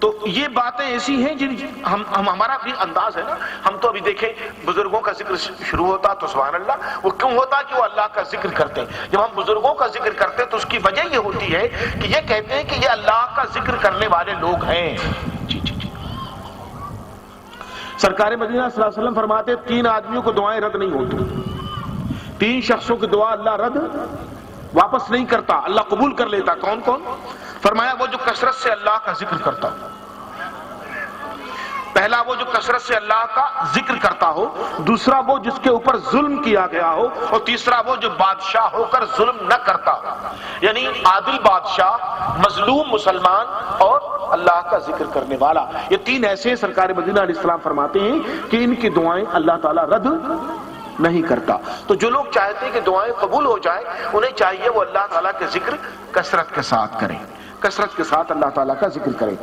تو یہ باتیں ایسی ہیں جن ہمارا بھی انداز ہے نا. ہم تو ابھی دیکھیں بزرگوں کا ذکر شروع ہوتا تو سبحان اللہ وہ کیوں ہوتا کہ وہ اللہ کا ذکر کرتے ہیں. جب ہم بزرگوں کا ذکر کرتے تو اس کی وجہ یہ ہوتی ہے کہ یہ کہتے ہیں کہ یہ اللہ کا ذکر کرنے والے لوگ ہیں. جی جی جی. سرکار مدینہ صلی اللہ علیہ وسلم فرماتے 3 آدمیوں کو دعائیں رد نہیں ہوتی. 3 شخصوں کی دعا اللہ رد واپس نہیں کرتا, اللہ قبول کر لیتا. کون کون؟ فرمایا وہ جو کثرت سے اللہ کا ذکر کرتا ہو. پہلا وہ جو کثرت سے اللہ کا ذکر کرتا ہو, دوسرا وہ جس کے اوپر ظلم کیا گیا ہو, اور تیسرا وہ جو بادشاہ ہو کر ظلم نہ کرتا ہو. یعنی عادل بادشاہ, مظلوم مسلمان اور اللہ کا ذکر کرنے والا. یہ 3 ایسے سرکار مدینہ علیہ السلام فرماتے ہیں کہ ان کی دعائیں اللہ تعالیٰ رد نہیں کرتا. تو جو لوگ چاہتے ہیں کہ دعائیں قبول ہو جائیں انہیں چاہیے وہ اللہ تعالیٰ کے ذکر کثرت کے ساتھ کریں, کثرت کے ساتھ اللہ تعالیٰ کا ذکر کریں.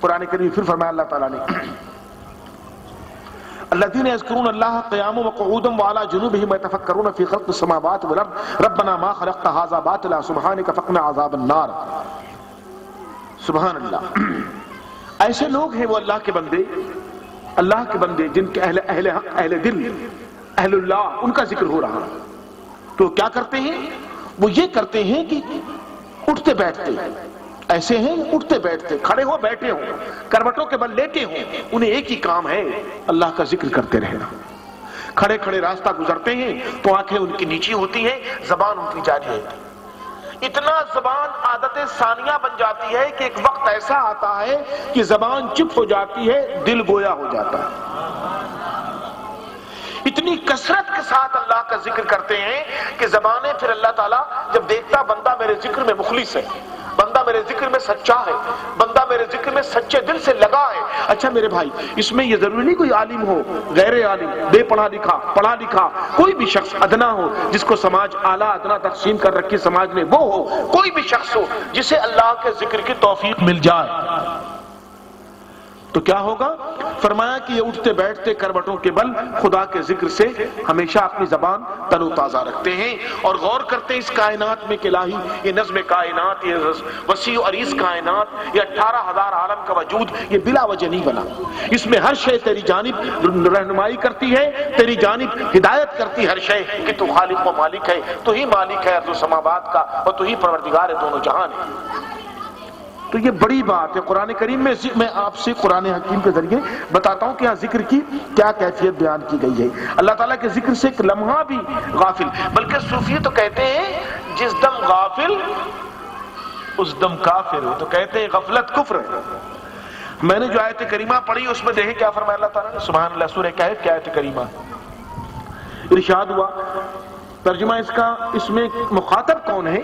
قرآن کریم پھر فرمایا اللہ تعالیٰ نے الذين يذكرون الله قياما وقعودا وعلى جنوبهم ويتفكرون في خلق السماوات والارض ربنا ما خلقت هذا باطلا سبحانك فقنا عذاب النار. سبحان اللہ. ایسے لوگ ہیں وہ اللہ کے بندے, اللہ کے بندے جن کے اہل حق, اہل دل, اہل اللہ, ان کا ذکر ہو رہا. تو کیا کرتے ہیں وہ؟ یہ کرتے ہیں کہ اٹھتے بیٹھتے ایسے ہیں, اٹھتے بیٹھتے, کھڑے ہو بیٹھے ہوں, کروٹوں کے بل لیٹے ہوں, انہیں ایک ہی کام ہے اللہ کا ذکر کرتے رہنا. کھڑے کھڑے راستہ گزرتے ہیں تو آنکھیں ان کی نیچی ہوتی ہیں, زبان ان کی جاری رہتی. اتنا زبان عادت ثانیہ بن جاتی ہے کہ ایک وقت ایسا آتا ہے کہ زبان چپ ہو جاتی ہے, دل گویا ہو جاتا ہے. اتنی کثرت کے ساتھ اللہ کا ذکر کرتے ہیں کہ زبانیں پھر اللہ تعالیٰ جب دیکھتا بندہ میرے ذکر میں مخلص ہے, بندہ میرے ذکر میں سچا ہے, بندہ میرے ذکر میں سچے دل سے لگا ہے. اچھا میرے بھائی, اس میں یہ ضروری نہیں کوئی عالم ہو, غیر عالم, بے پڑھا لکھا, پڑھا لکھا, کوئی بھی شخص ادنا ہو جس کو سماج اعلیٰ ادنا تقسیم کر رکھی سماج نے, وہ ہو, کوئی بھی شخص ہو جسے اللہ کے ذکر کی توفیق مل جائے تو کیا ہوگا؟ فرمایا کہ یہ اٹھتے بیٹھتے کروٹوں کے بل خدا کے ذکر سے ہمیشہ اپنی زبان تر و تازہ رکھتے ہیں اور غور کرتے ہیں اس کائنات میں کہ الہی یہ نظم کائنات, یہ وسیع و عریض کائنات, یہ 18,000 عالم کا وجود یہ بلا وجہ نہیں بنا. اس میں ہر شے تیری جانب رہنمائی کرتی ہے, تیری جانب ہدایت کرتی ہر شے کہ تو خالق و مالک ہے, تو ہی مالک ہے ارض و سماوات کا, اور تو ہی پروردگار ہے دونوں جہان ہے. تو یہ بڑی بات ہے. قرآن کریم میں آپ سے قرآن حکیم کے ذریعے بتاتا ہوں کہ یہاں ذکر کی کیا کیفیت بیان کی گئی ہے. اللہ تعالیٰ کے ذکر سے ایک لمحہ بھی غافل, بلکہ صوفی تو کہتے ہیں جس دم غافل اس دم کافر, تو کہتے ہیں غفلت کفر ہے. میں نے جو آیت کریمہ پڑھی اس میں دیکھیں کیا فرمایا اللہ تعالیٰ نے. سبحان اللہ. سورہ کہف کی آیت کریمہ ارشاد ہوا, ترجمہ اس کا, اس میں مخاطب کون ہے؟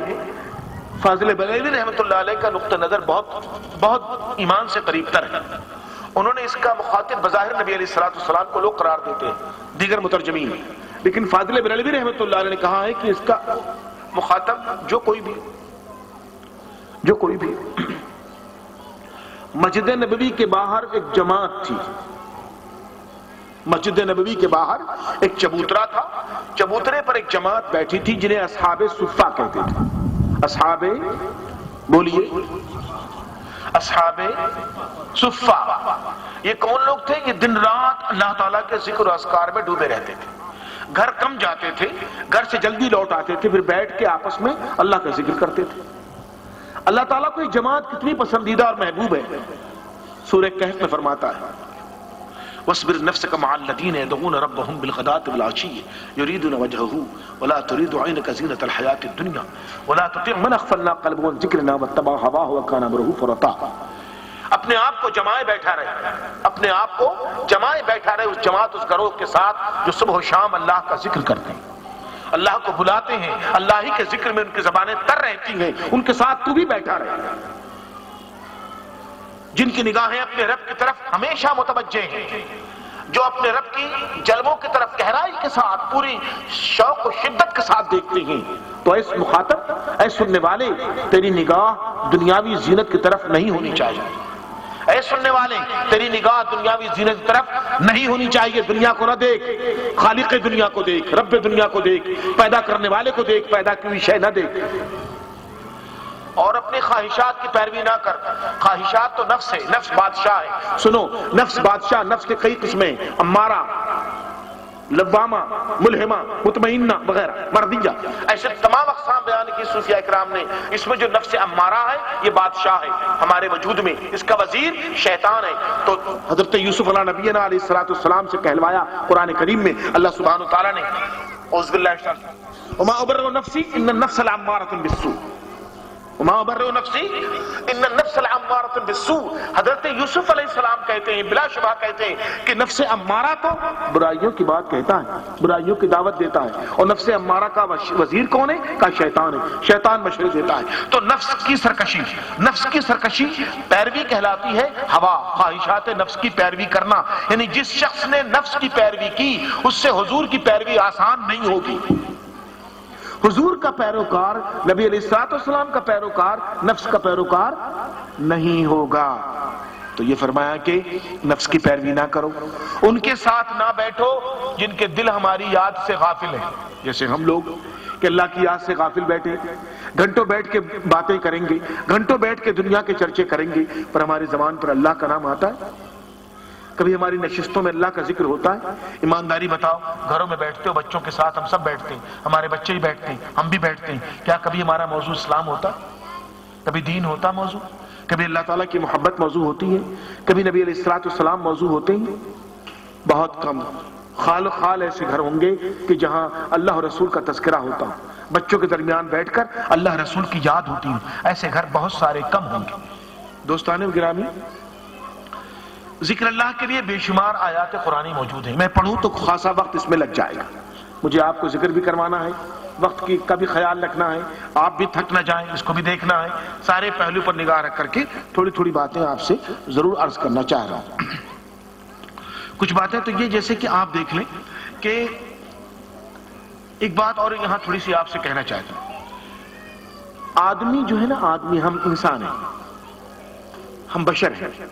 فاضل بریلوی رحمۃ اللہ علیہ کا نقطہ نظر بہت ایمان سے قریب تر ہے. انہوں نے اس کا مخاطب بظاہر نبی علیہ السلام کو لوگ قرار دیتے ہیں, دیگر مترجمین, لیکن فاضل بریلوی رحمۃ اللہ علیہ نے کہا ہے کہ اس کا مخاطب جو کوئی بھی. مسجد نبوی کے باہر ایک جماعت تھی, مسجد نبوی کے باہر ایک چبوترا تھا, چبوترے پر ایک جماعت بیٹھی تھی جنہیں اصحاب صفہ کہتے تھے. اصحاب بولیے, اصحاب صفہ. یہ کون لوگ تھے؟ یہ دن رات اللہ تعالیٰ کے ذکر و اذکار میں ڈوبے رہتے تھے, گھر کم جاتے تھے, گھر سے جلدی لوٹ آتے تھے, پھر بیٹھ کے آپس میں اللہ کا ذکر کرتے تھے. اللہ تعالیٰ کو یہ جماعت کتنی پسندیدہ اور محبوب ہے. سورہ کہف میں فرماتا ہے وَاصْبِرْ نَفْسَكَ مَعَ الَّذِينَ يَدْعُونَ رَبَّهُمْ بِالْغَدَاةِ وَالْعَشِيِّ يُرِيدُونَ وَجْهَهُ وَلَا تُرِيدُ عَيْنَكَ زِينَةَ الْحَيَاةِ الدُّنْيَا وَلَا تُطِعْ مَنْ أَغْفَلْنَا قَلْبَهُ عَنْ ذِكْرِنَا وَاتَّبَعَ هَوَاهُ وَكَانَ أَمْرُهُ فُرَطًا. اپنے آپ کو جمائے بیٹھا رہے, اپنے آپ کو جمائے بیٹھا رہے اس جماعت, اس گروہ کے ساتھ جو صبح و شام اللہ کا ذکر کرتے ہیں, اللہ کو بلاتے ہیں, اللہ ہی کے ذکر میں ان کی زبانیں تر رہتی ہیں. ان کے ساتھ تو بھی بیٹھا رہے, جن کی نگاہیں اپنے رب کی طرف ہمیشہ متوجہ ہیں, جو اپنے رب کی جلووں کی طرف گہرائی کے ساتھ پوری شوق و شدت کے ساتھ دیکھتے ہیں. تو اے مخاطب, اے سننے والے, تیری نگاہ دنیاوی زینت کی طرف نہیں ہونی چاہیے. اے سننے والے, تیری نگاہ دنیاوی زینت کی طرف نہیں ہونی چاہیے. دنیا کو نہ دیکھ, خالق دنیا کو دیکھ, رب دنیا کو دیکھ, پیدا کرنے والے کو دیکھ, پیدا کی ہوئی شے نہ دیکھ. اور اپنی خواہشات کی پیروی نہ کر. خواہشات تو نفس ہے، نفس بادشاہ ہے. سنو، نفس بادشاہ، نفس کے کئی قسمیں ہیں: امارہ، لوامہ، ملہمہ، مطمئنہ وغیرہ، مرضیہ. ایسے تمام اقسام بیان کی صوفیاء اکرام نے. اس میں جو نفس امارہ ہے یہ بادشاہ ہے ہمارے وجود میں، اس کا وزیر شیطان ہے. تو حضرت یوسف علیہ نبینا علیہ السلام سے کہلوایا قرآن کریم میں اللہ سبحانہ وتعالی نے، اعوذ باللہ من الشیطان الرجیم، وما ابرئ نفسی ان النفس لامارۃ بالسوء، وما ابرئ نفسی ان النفس لامارۃ بالسوء. حضرت یوسف علیہ السلام کہتے ہیں، بلا شبہ کہتے ہیں کہ نفس امارہ تو برائیوں کی بات کہتا ہے، برائیوں کی دعوت دیتا ہے. اور نفس امارہ کا وزیر کون ہے؟ کا شیطان ہے. شیطان مشورے دیتا ہے. تو نفس کی سرکشی، نفس کی سرکشی پیروی کہلاتی ہے. ہوا، خواہشات نفس کی پیروی کرنا. یعنی جس شخص نے نفس کی پیروی کی اس سے حضور کی پیروی آسان نہیں ہوگی. حضور کا پیروکار، نبی علیہ السلام کا پیروکار نفس کا پیروکار نہیں ہوگا. تو یہ فرمایا کہ نفس کی پیروی نہ کرو، ان کے ساتھ نہ بیٹھو جن کے دل ہماری یاد سے غافل ہیں. جیسے ہم لوگ کہ اللہ کی یاد سے غافل بیٹھے، گھنٹوں بیٹھ کے باتیں کریں گے، گھنٹوں بیٹھ کے دنیا کے چرچے کریں گے، پر ہماری زبان پر اللہ کا نام آتا ہے؟ کبھی ہماری نشستوں میں اللہ کا ذکر ہوتا ہے؟ ایمانداری بتاؤ، گھروں میں بیٹھتے ہو بچوں کے ساتھ، ہم سب بیٹھتے ہیں، ہمارے بچے ہی بیٹھتے ہیں، ہم بھی بیٹھتے ہیں. کیا کبھی ہمارا موضوع اسلام ہوتا؟ کبھی دین ہوتا موضوع؟ کبھی اللہ تعالیٰ کی محبت موضوع ہوتی ہے؟ کبھی نبی علیہ السلام موضوع ہوتے ہیں؟ بہت کم. خال و خال ایسے گھر ہوں گے کہ جہاں اللہ اور رسول کا تذکرہ ہوتا، بچوں کے درمیان بیٹھ کر اللہ رسول کی یاد ہوتی ہے. ایسے گھر بہت سارے کم ہوں گے. دوستان گرامی، ذکر اللہ کے لیے بے شمار آیات قرآنی موجود ہیں. میں پڑھوں تو خاصا وقت اس میں لگ جائے گا. مجھے آپ کو ذکر بھی کروانا ہے، وقت کی کا بھی خیال رکھنا ہے، آپ بھی تھک نہ جائیں، اس کو بھی دیکھنا ہے. سارے پہلو پر نگاہ رکھ کر کے تھوڑی تھوڑی باتیں آپ سے ضرور عرض کرنا چاہ رہا ہوں. کچھ باتیں تو یہ جیسے کہ آپ دیکھ لیں کہ ایک بات اور یہاں تھوڑی سی آپ سے کہنا چاہتا ہوں. آدمی جو ہے نا، آدمی، ہم انسان ہیں، ہم بشر ہیں،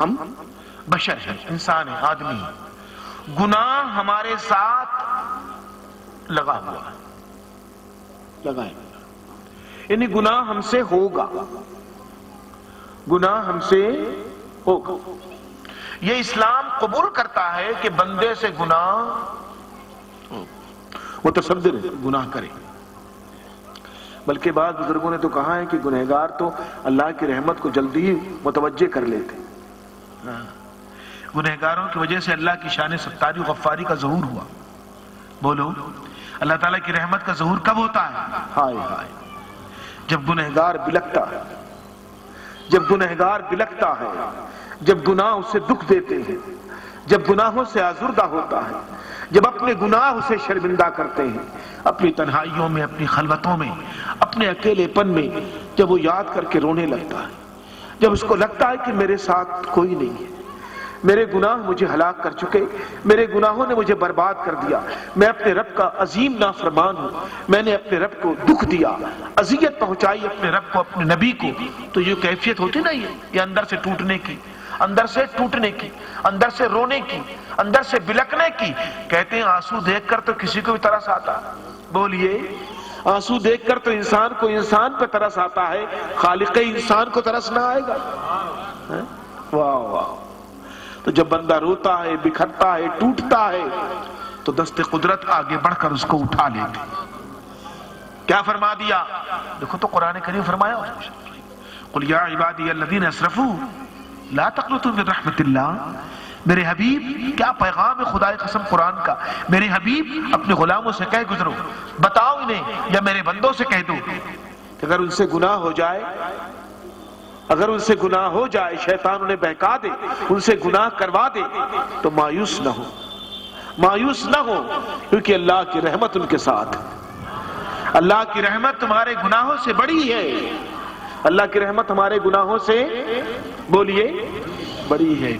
ہم بشر ہیں، انسان ہیں، آدمی ہیں. گناہ ہمارے ساتھ لگا ہوا ہے، لگا ہے. یعنی گناہ ہم سے ہوگا، گناہ ہم سے ہوگا. یہ اسلام قبول کرتا ہے کہ بندے سے گناہ متصدر ہے، گناہ کرے. بلکہ بعض بزرگوں نے تو کہا ہے کہ گنہگار تو اللہ کی رحمت کو جلدی متوجہ کر لیتے. گنہگاروں کی وجہ سے اللہ کی شان ستاری و غفاری کا ظہور ہوا. بولو، اللہ تعالیٰ کی رحمت کا ظہور کب ہوتا ہے؟ ہائے ہائے، جب گنہگار بلکتا ہے، جب گنہگار بلکتا ہے، جب گناہ اسے دکھ دیتے ہیں، جب گناہوں سے آزردہ ہوتا ہے، جب اپنے گناہ اسے شرمندہ کرتے ہیں، اپنی تنہائیوں میں، اپنی خلوتوں میں، اپنے اکیلے پن میں جب وہ یاد کر کے رونے لگتا ہے، جب اس کو لگتا ہے کہ میرے ساتھ کوئی نہیں ہے، میرے گناہ مجھے ہلاک کر چکے، میرے گناہوں نے مجھے برباد کر دیا، میں اپنے رب کا عظیم نافرمان ہوں، میں نے اپنے رب کو دکھ دیا، اذیت پہنچائی اپنے رب کو، اپنے نبی کو. تو یہ کیفیت ہوتی نا، یہ اندر سے ٹوٹنے کی، اندر سے ٹوٹنے کی، اندر سے رونے کی، اندر سے بلکنے کی. کہتے ہیں آنسو دیکھ کر تو کسی کو بھی ترس آتا. بولیے، آنسو دیکھ کر تو انسان کو انسان پہ ترس آتا ہے، خالق انسان کو ترس نہ آئے گا؟ واہ واہ. تو جب بندہ روتا ہے، بکھرتا ہے، ٹوٹتا ہے، تو دست قدرت آگے بڑھ کر اس کو اٹھا لیتے. کیا فرما دیا؟ دیکھو تو قرآن کریم فرمایا، قل یا عبادی الذین اسرفوا لا تقنطوا من رحمت اللہ. میرے حبیب، کیا پیغام ہے خدا قسم قرآن کا. میرے حبیب اپنے غلاموں سے کہہ گزرو، بتاؤ انہیں، یا میرے بندوں سے کہہ دو کہ اگر ان سے گناہ ہو جائے، اگر ان سے گناہ ہو جائے، شیطان انہیں بہکا دے، ان سے گناہ کروا دے، تو مایوس نہ ہو، مایوس نہ ہو، کیونکہ اللہ کی رحمت ان کے ساتھ. اللہ کی رحمت تمہارے گناہوں سے بڑی ہے. اللہ کی رحمت ہمارے گناہوں سے، بولیے، بڑی ہے.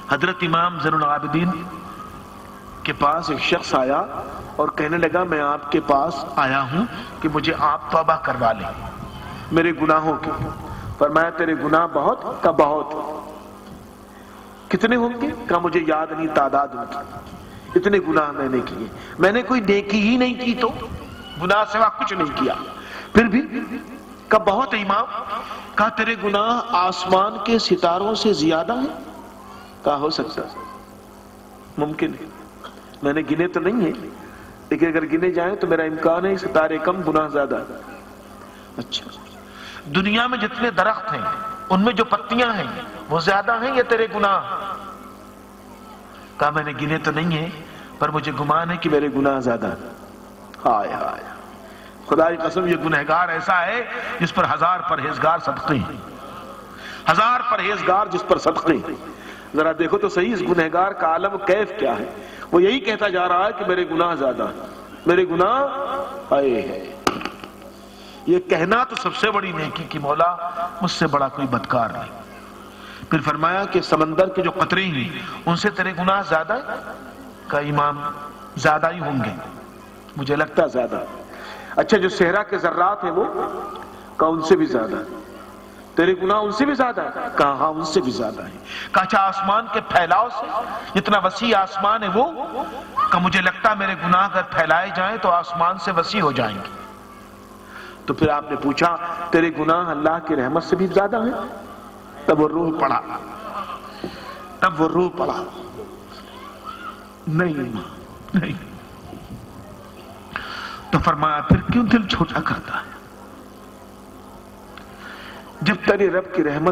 حضرت امام زین العابدین کے پاس ایک شخص آیا اور کہنے لگا، میں آپ کے پاس آیا ہوں کہ مجھے آپ توبہ کروا لیں میرے گناہوں کی. فرمایا تیرے گناہ بہت کا بہت. کتنے ہوں گے؟ کہ مجھے یاد نہیں تعداد ان کی. اتنے گناہ میں نے کیے، میں نے کوئی نیکی ہی نہیں کی، تو گناہ سوا کچھ نہیں کیا. پھر بھی کہا بہت ہے امام. کہا تیرے گناہ آسمان کے ستاروں سے زیادہ ہیں؟ کہا ہو سکتا ہے، ممکن ہے، میں نے گنے تو نہیں ہے لیکن اگر گنے جائیں تو میرا امکان ہے ستارے کم گناہ زیادہ. اچھا، دنیا میں جتنے درخت ہیں ان میں جو پتیاں ہیں وہ زیادہ ہیں یا تیرے گناہ؟ کہا میں نے گنے تو نہیں ہے پر مجھے گمان ہے کہ میرے گناہ زیادہ ہیں. ہائے ہائے، خدا کی قسم یہ گنہگار ایسا ہے جس پر 1000 پرہیزگار صدقے ہیں، 1000 پرہیزگار جس پر صدقے ہیں. ذرا دیکھو تو صحیح اس گنہگار کا عالم کیف کیا ہے. وہ یہی کہتا جا رہا ہے کہ میرے گناہ زیادہ ہیں، میرے گناہ آئے ہیں. یہ کہنا تو سب سے بڑی نیکی کی مولا مجھ سے بڑا کوئی بدکار نہیں. پھر فرمایا کہ سمندر کے جو قطرے ہیں ان سے تیرے گناہ زیادہ ہیں؟ کہا امام زیادہ ہی ہوں گے، مجھے لگتا زیادہ. اچھا جو صحرا کے ذرات ہیں وہ؟ کہا ان سے بھی زیادہ ہے. تیرے گناہ ان سے بھی زیادہ ہے؟ کہا ہاں ان سے بھی زیادہ ہے. کہا اچھا آسمان کے پھیلاؤ سے، جتنا وسیع آسمان ہے وہ؟ کہا مجھے لگتا میرے گناہ اگر پھیلائے جائیں تو آسمان سے وسیع ہو جائیں گے. تو پھر آپ نے پوچھا تیرے گناہ اللہ کی رحمت سے بھی زیادہ ہیں؟ تب وہ روح پڑا، تب وہ روح پڑا. نہیں نہیں. تو فرمایا پھر کیوں دل چھوٹا کرتا ہے؟ جب تیرے رب کی رحمت